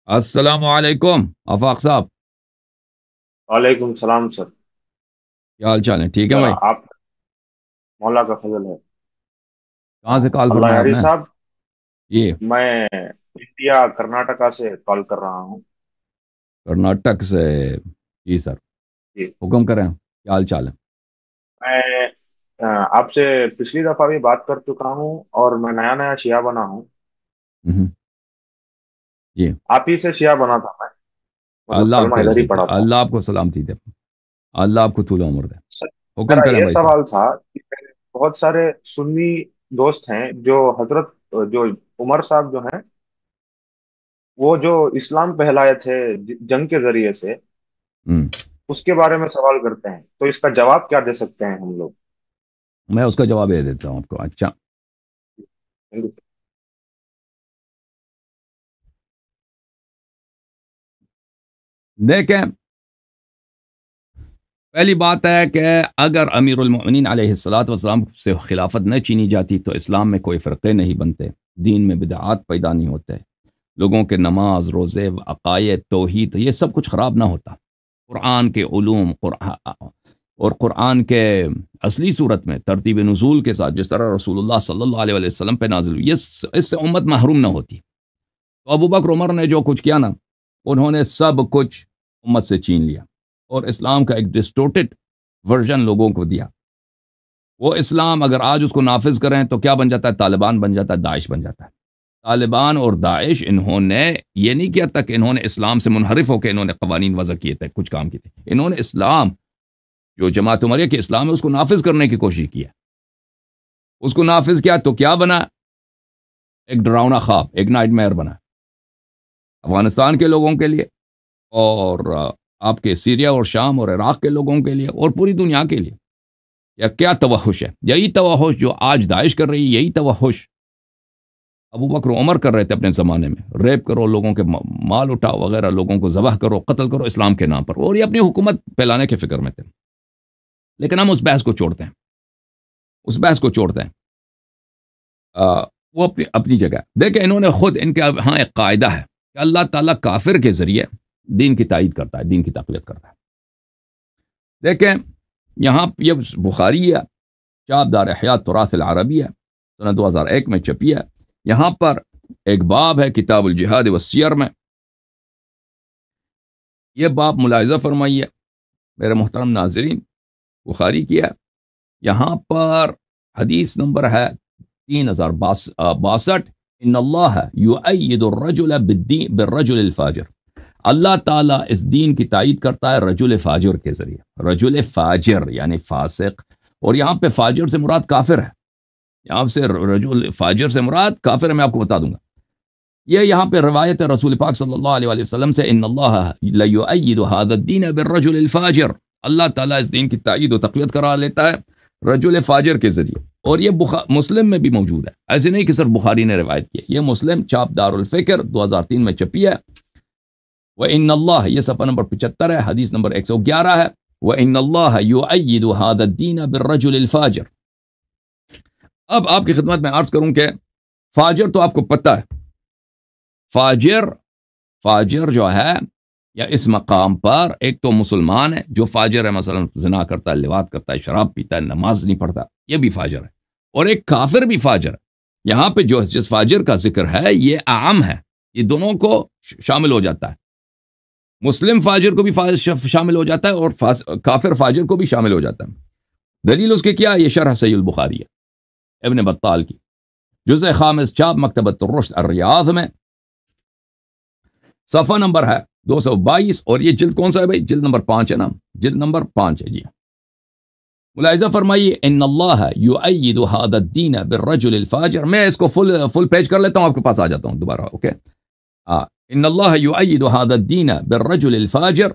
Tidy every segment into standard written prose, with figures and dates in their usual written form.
السلام علیکم آفاق صاحب، وعلیکم السلام سر۔ کیا حال چال ہے؟ ٹھیک ہے سر بھائی؟ آپ مولا کا فضل ہے۔ کہاں سے کال اللہ فرمایا آپ یاری نے؟ صاحب، یہ میں انڈیا کرناٹکا سے کال کر رہا ہوں۔ کرناٹک سے؟ جی سر، جی، حکم کریں، کیا حال چال ہے؟ میں آپ سے پچھلی دفعہ بھی بات کر چکا ہوں اور میں نیا نیا شیعہ بنا ہوں۔ ہوں، جی، آپ ہی سے شیعہ بنا تھا میں، مطلب اللہ آپ کلمہ کو ادھر ہی عزت دے، پڑا تھا۔ اللہ آپ کو سلامتی دے، اللہ آپ کو طول عمر دے۔ سر، حکم میرا کریں یہ بھائی صاحب۔ سوال تھا کہ میرے بہت سارے سنی دوست ہیں جو حضرت جو عمر صاحب جو ہیں، وہ جو اسلام پہلائے تھے جنگ کے ذریعے سے، ہوں، اس کے بارے میں سوال کرتے ہیں، تو اس کا جواب کیا دے سکتے ہیں ہم لوگ؟ میں اس کا جواب دے دیتا ہوں آپ کو۔ اچھا، دیکھیں، پہلی بات ہے کہ اگر امیر المؤمنین علیہ الصلاۃ والسلام سے خلافت نہ چینی جاتی تو اسلام میں کوئی فرقے نہیں بنتے، دین میں بدعات پیدا نہیں ہوتے، لوگوں کے نماز روزے عقائد توحید یہ سب کچھ خراب نہ ہوتا، قرآن کے علوم اور قرآن کے اصلی صورت میں ترتیب نزول کے ساتھ جس طرح رسول اللہ صلی اللہ علیہ وسلم پہ نازل ہوئی، اس سے امت محروم نہ ہوتی۔ تو ابو بکر عمر نے جو کچھ کیا نا، انہوں نے سب کچھ امت سے چھین لیا اور اسلام کا ایک ڈسٹورٹڈ ورژن لوگوں کو دیا۔ وہ اسلام اگر آج اس کو نافذ کریں تو کیا بن جاتا ہے؟ طالبان بن جاتا ہے، داعش بن جاتا ہے۔ طالبان اور داعش انہوں نے یہ نہیں کیا تھا کہ انہوں نے اسلام سے منحرف ہو کے انہوں نے قوانین وضع کیے تھے، کچھ کام کیے تھے، انہوں نے اسلام جو جماعت عمریہ کے اسلام ہے اس کو نافذ کرنے کی کوشش کی ہے۔ اس کو نافذ کیا تو کیا بنا؟ ایک ڈراؤنا خواب، ایک نائٹ میئر بنا افغانستان کے لوگوں کے لیے، اور آپ کے سیریا اور شام اور عراق کے لوگوں کے لیے اور پوری دنیا کے لیے۔ یا کیا توحش ہے؟ یہی توحش جو آج داعش کر رہی ہے، یہی توحش ابو بکر عمر کر رہے تھے اپنے زمانے میں۔ ریپ کرو، لوگوں کے مال اٹھاؤ وغیرہ، لوگوں کو ذبح کرو، قتل کرو اسلام کے نام پر، اور یہ اپنی حکومت پھیلانے کے فکر میں تھے۔ لیکن ہم اس بحث کو چھوڑتے ہیں، اس بحث کو چھوڑتے ہیں۔ وہ اپنی اپنی جگہ دیکھیں، انہوں نے خود، ان کے ہاں ایک قاعدہ ہے کہ اللہ تعالیٰ کافر کے ذریعے دین کی تائید کرتا ہے، دین کی تقویت کرتا ہے۔ دیکھیں، یہاں یہ بخاری ہے، چاپ دار احیاء تراث العربی ہے، سنہ 2001 میں چھپی ہے۔ یہاں پر ایک باب ہے کتاب الجہاد والسیر میں، یہ باب ملاحظہ فرمائیے میرے محترم ناظرین، بخاری کی ہے۔ یہاں پر حدیث نمبر ہے 3062، ان اللہ یؤید الرجل بالرجل الفاجر، اللہ تعالیٰ اس دین کی تائید کرتا ہے رجل فاجر کے ذریعے۔ رجل فاجر یعنی فاسق، اور یہاں پہ فاجر سے مراد کافر ہے، یہاں سے رجل فاجر سے مراد کافر ہے، میں آپ کو بتا دوں گا۔ یہ یہاں پہ روایت ہے رسول پاک صلی اللہ علیہ وسلم سے، ان اللہ لیؤید هذا الدین بالرجل الفاجر، اللہ تعالیٰ اس دین کی تائید و تقویت کرا لیتا ہے رجل فاجر کے ذریعے۔ اور یہ مسلم میں بھی موجود ہے، ایسے نہیں کہ صرف بخاری نے روایت کی، یہ مسلم چاپ دار الفکر 2003 میں چھپی ہے۔ وَإِنَّ اللَّهَ، یہ صفحہ نمبر 75 ہے، حدیث نمبر 111 ہے، وَإِنَّ اللَّهَ يُؤَيِّدُ هَذَا الدِّينَ بِالرَّجُلِ الْفَاجِرِ۔ اب آپ کی خدمت میں عرض کروں کہ فاجر تو آپ کو پتہ ہے، فاجر جو ہے، یا اس مقام پر ایک تو مسلمان ہے جو فاجر ہے، مثلا زنا کرتا ہے، لواط کرتا ہے، شراب پیتا ہے، نماز نہیں پڑھتا، یہ بھی فاجر ہے، اور ایک کافر بھی فاجر ہے۔ یہاں پہ جو جس فاجر کا ذکر ہے یہ عام ہے، یہ دونوں کو شامل ہو جاتا ہے، مسلم فاجر کو بھی شامل ہو جاتا ہے اور کافر فاجر کو بھی شامل ہو جاتا ہے۔ دلیل اس کے کیا ہے؟ یہ شرح صحیح البخاری ہے ابن بطال کی، جزء خامس، چاپ مکتبۃ الرشد الریاض میں، صفحہ نمبر ہے 222، اور یہ جلد کون سا ہے بھائی؟ جلد نمبر 5 ہے نا، جلد نمبر 5 ہے جی۔ ملاحظہ فرمائیے، ان اللہ یؤید ھذا الدین بالرجل الفاجر، میں اس کو فل پیج کر لیتا ہوں، آپ کے پاس آ جاتا ہوں دوبارہ، اوکے۔ ان اللہ یؤید ھذا الدین بالرجل الفاجر،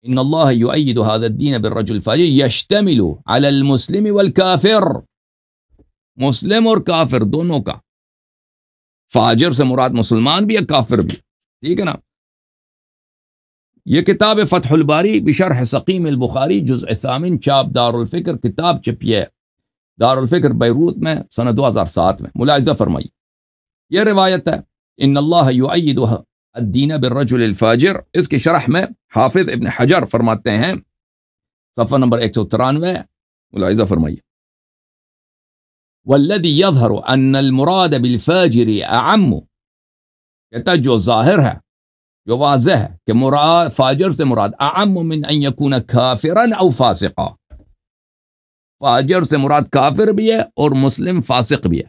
ان اللہ یؤید ھذا الدین بالرجل الفاجر یشتمل علی المسلم والکافر، مسلم اور کافر دونوں کا، فاجر سے مراد مسلمان بھی ہے، کافر بھی، ٹھیک ہے نا۔ یہ کتاب فتح الباری بشرح سقیم البخاری، جزء ثامن، چاپ دار الفکر، کتاب چھپی ہے دار الفکر بیروت میں سنہ 2007 میں۔ ملاحظہ فرمائی، یہ روایت ہے ان اللہ یؤید الدین بالرجل الفاجر، اس کی شرح میں حافظ ابن حجر فرماتے ہیں صفحہ نمبر 193، ملاحظہ فرمائیے، والذی یظہر ان المراد بالفاجر اعم، کہتا ہے جو ظاہر ہے، جو واضح ہے کہ مراد فاجر سے مراد اعم من ان یکون کافرا او فاسقا، فاجر سے مراد کافر بھی ہے اور مسلم فاسق بھی ہے،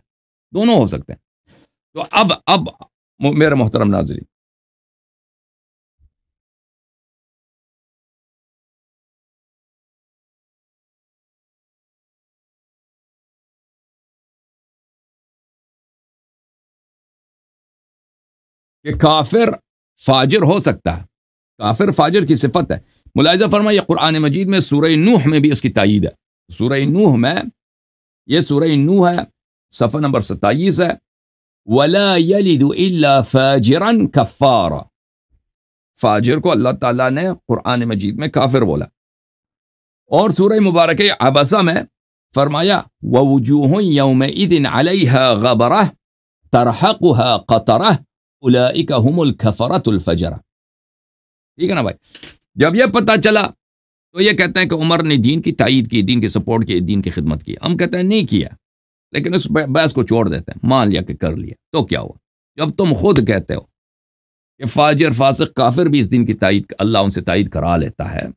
دونوں ہو سکتے ہیں۔ تو اب میرے محترم ناظرین، کہ کافر فاجر ہو سکتا ہے، کافر فاجر کی صفت ہے۔ ملاحظہ فرمائیے قرآن مجید میں سورہ نوح میں بھی اس کی تائید ہے، سورہ نوح میں، یہ سورہ نوح ہے، صفحہ نمبر 27 ہے، وَلَا يَلِدُ إِلَّا فَاجِرًا كَفَّارًا، فاجر کو اللہ تعالیٰ نے قرآن مجید میں کافر بولا، اور سورہ مبارکہ عبسہ میں فرمایا وَوُجُوهٌ يَوْمَئِذٍ عَلَيْهَا غَبَرَةٌ تَرْحَقُهَا قَطَرَةٌ أُولَئِكَ هُمُ الْكَفَرَةُ الْفَجَرَةُ۔ ٹھیک ہے نا بھائی؟ جب یہ پتہ چلا تو یہ کہتے ہیں کہ عمر نے دین کی تائید کی، دین کی سپورٹ کی، دین کی خدمت کی، ہم کہتے ہیں نہیں کیا، لیکن اس بحث کو چھوڑ دیتے ہیں، مان لیا کہ کر لیا تو کیا ہوا؟ جب تم خود کہتے ہو کہ فاجر فاسق کافر بھی اس دین کی تائید، اللہ ان سے تائید کرا لیتا ہے،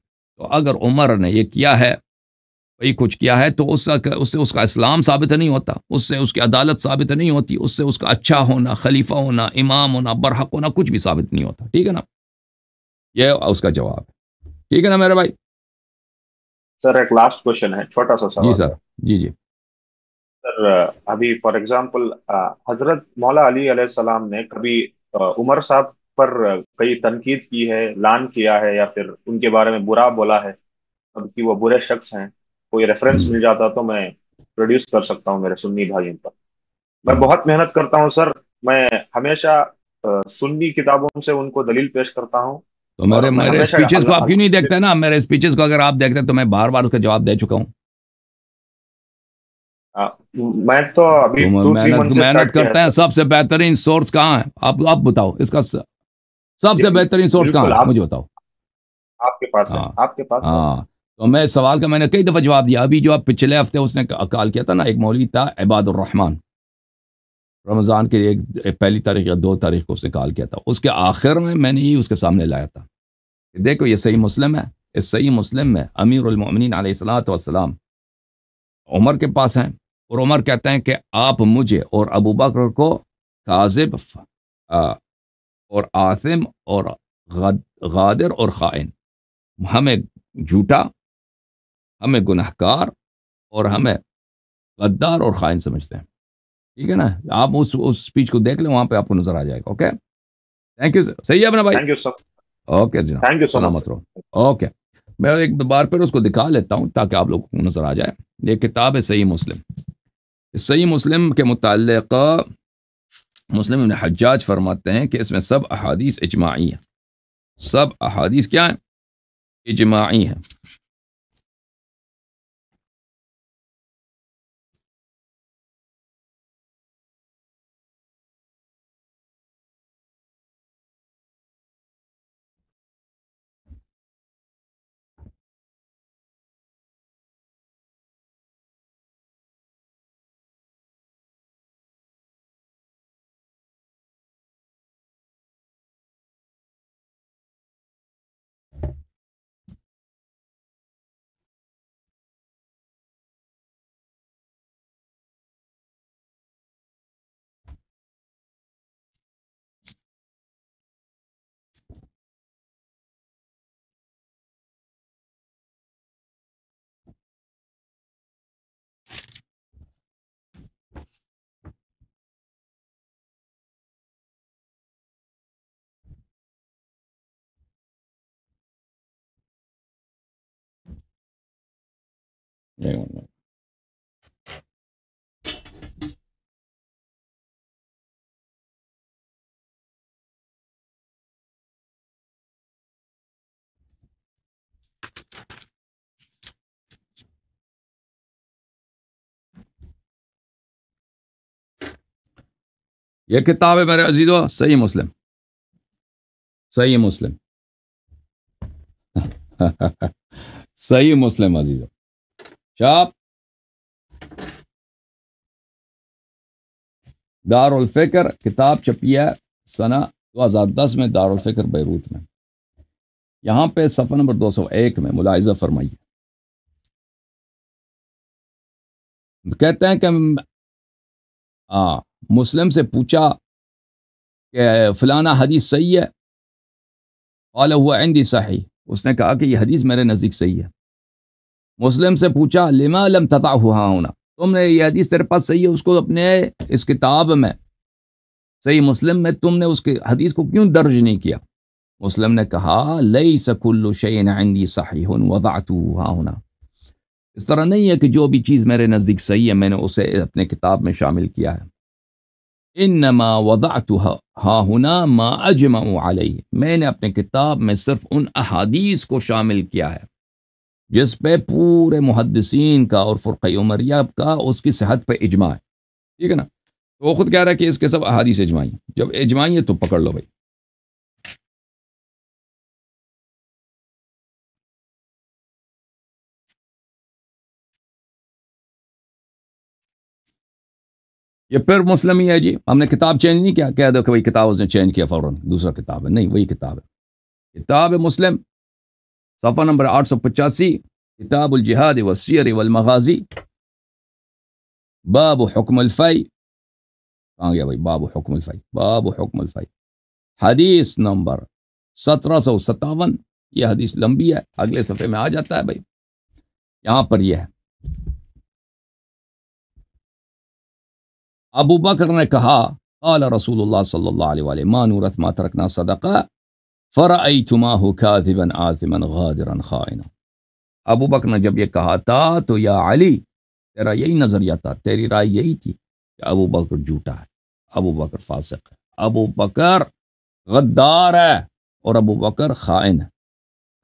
تو اگر عمر نے یہ کیا ہے، وہی کچھ کیا ہے، تو اس سے اس کا اسلام ثابت نہیں ہوتا، اس سے اس کی عدالت ثابت نہیں ہوتی، اس سے اس کا اچھا ہونا، خلیفہ ہونا، امام ہونا، برحق ہونا، کچھ بھی ثابت نہیں ہوتا۔ ٹھیک ہے نا؟ یہ اس کا جواب ہے۔ ٹھیک ہے نا میرے بھائی؟ سر ایک لاسٹ کوشچن ہے، چھوٹا سا جی سوال سر، ہے جی جی سر۔ ابھی فار ایگزامپل حضرت مولا علی علیہ السلام نے کبھی عمر صاحب پر کئی تنقید کی ہے، لان کیا ہے، یا پھر ان کے بارے میں برا بولا ہے، اب کہ وہ برے شخص ہیں؟ کوئی ریفرنس مل جاتا تو میں پروڈیوس کر سکتا ہوں میرے سنی بھائیوں پر۔ میں بہت محنت کرتا ہوں سر، میں ہمیشہ سنی کتابوں سے ان کو دلیل پیش کرتا ہوں، تو اور میں میرے ہمیشہ اسپیچز کو آپ کیوں نہیں اللہ دیکھتے نا؟ میرے اسپیچز کو اگر آپ دیکھتے تو میں بار بار اس کا جواب دے چکا ہوں۔ میں تو ابھی تم 2-3 منتھ سے محنت اسٹارٹ کیا ہے کرتے ہیں، سر۔ سب سے بہترین سورس کہاں ہے؟ آپ بتاؤ اس کا سب سے بہترین سورس کہاں بالکل ہے؟ آپ مجھے بتاؤ۔ آپ کے پاس ہے، ہاں آپ کے پاس ہے۔ ہاں، تو میں سوال کا میں نے کئی دفعہ جواب دیا، ابھی جو آپ پچھلے ہفتے اس نے کال کیا تھا نا، ایک مولوی تھا عباد الرحمان، رمضان کے ایک پہلی تاریخ یا 2 تاریخ کو اس نے کال کیا تھا، اس کے آخر میں نے یہ اس کے سامنے لایا تھا کہ دیکھو یہ صحیح مسلم ہے، اس صحیح مسلم میں امیر المؤمنین علیہ الصلوۃ والسلام عمر کے پاس ہیں، اور عمر کہتے ہیں کہ آپ مجھے اور ابو بکر کو کاذب اور آثم اور غادر اور خائن، ہمیں جھوٹا، ہمیں گنہگار اور ہمیں غدار اور خائن سمجھتے ہیں۔ ٹھیک ہے نا؟ آپ اس اسپیچ کو دیکھ لیں، وہاں پہ آپ کو نظر آ جائے گا۔ اوکے، تھینک یو، صحیح ہے اپنا بھائی؟ تھینک یو سر، اوکے جناب، تھینک یو سو مچ سلامت سر۔ رہو۔ اوکے، میں ایک بار پھر اس کو دکھا لیتا ہوں تاکہ آپ لوگوں کو نظر آ جائے۔ یہ کتاب ہے صحیح مسلم۔ صحیح مسلم کے متعلق مسلم ابن حجاج فرماتے ہیں کہ اس میں سب احادیث اجماعی ہیں، سب احادیث کیا ہیں؟ اجماعی ہیں۔ یہ کتاب ہے میرے عزیزو، صحیح مسلم، صحیح مسلم صحیح مسلم عزیزو، شاپ دار الفکر، کتاب چھپی ہے سنہ 2010 میں دار الفکر بیروت میں۔ یہاں پہ صفحہ نمبر 201 میں ملاحظہ فرمائیے، کہتے ہیں کہ مسلم سے پوچھا کہ فلانا حدیث صحیح ہے، قال ہوا عندي صحیح، اس نے کہا کہ یہ حدیث میرے نزدیک صحیح ہے۔ مسلم سے پوچھا لما لم تضعه ها هنا، تم نے یہ حدیث تیرے پاس صحیح ہے، اس کو اپنے اس کتاب میں صحیح مسلم میں تم نے اس کے حدیث کو کیوں درج نہیں کیا؟ مسلم نے کہا لیس کل شیء عندي صحیح وضعته ها هنا، اس طرح نہیں ہے کہ جو بھی چیز میرے نزدیک صحیح ہے میں نے اسے اپنے کتاب میں شامل کیا ہے۔ انما وضعتها ها هنا ما اجمع علیہ، میں نے اپنے کتاب میں صرف ان احادیث کو شامل کیا ہے جس پہ پورے محدثین کا اور فرقہ عمریہ کا اس کی صحت پہ اجماع ہے، ٹھیک ہے نا؟ تو وہ خود کہہ رہا ہے کہ اس کے سب احادیث اجماعی ہیں، جب اجماعی ہے تو پکڑ لو بھائی۔ یہ پھر مسلم ہی ہے جی، ہم نے کتاب چینج نہیں کیا، کہہ دو کہ وہی کتاب اس نے چینج کیا فوراً دوسرا کتاب ہے، نہیں وہی کتاب ہے، کتاب ہے مسلم، صفحہ نمبر 885، کتاب الجہاد والسیر والمغازی، باب حکم الفی، کہاں گیا بھائی باب حکم الفی، باب حکم الفی، حدیث نمبر 1757، یہ حدیث لمبی ہے، اگلے صفحے میں آ جاتا ہے بھائی، یہاں پر یہ ہے، ابو بکر نے کہا قال رسول اللہ صلی اللہ علیہ وآلہ ما نورث ما ترکنا صدقہ فرأیتماہ کاذبا آثما غادرا خائنا، ابو بکر نے جب یہ کہا تھا تو یا علی تیرا یہی نظریہ تھا، تیری رائے یہی تھی کہ ابو بکر جھوٹا ہے، ابو بکر فاسق ہے، ابو بکر غدار ہے، اور ابو بکر خائن ہے،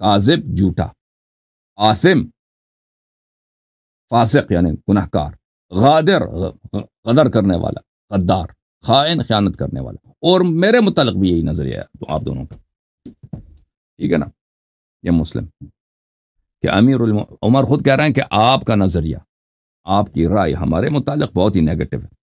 کاذب جھوٹا، آثم فاسق یعنی گنہگار، غادر غدر کرنے والا، غدار، خائن خیانت کرنے والا، اور میرے متعلق بھی یہی نظریہ ہے تو آپ دونوں کا، ٹھیک ہے نا؟ یہ مسلم کہ امیر عمر خود کہہ رہے ہیں کہ آپ کا نظریہ، آپ کی رائے ہمارے متعلق بہت ہی نیگیٹو ہے،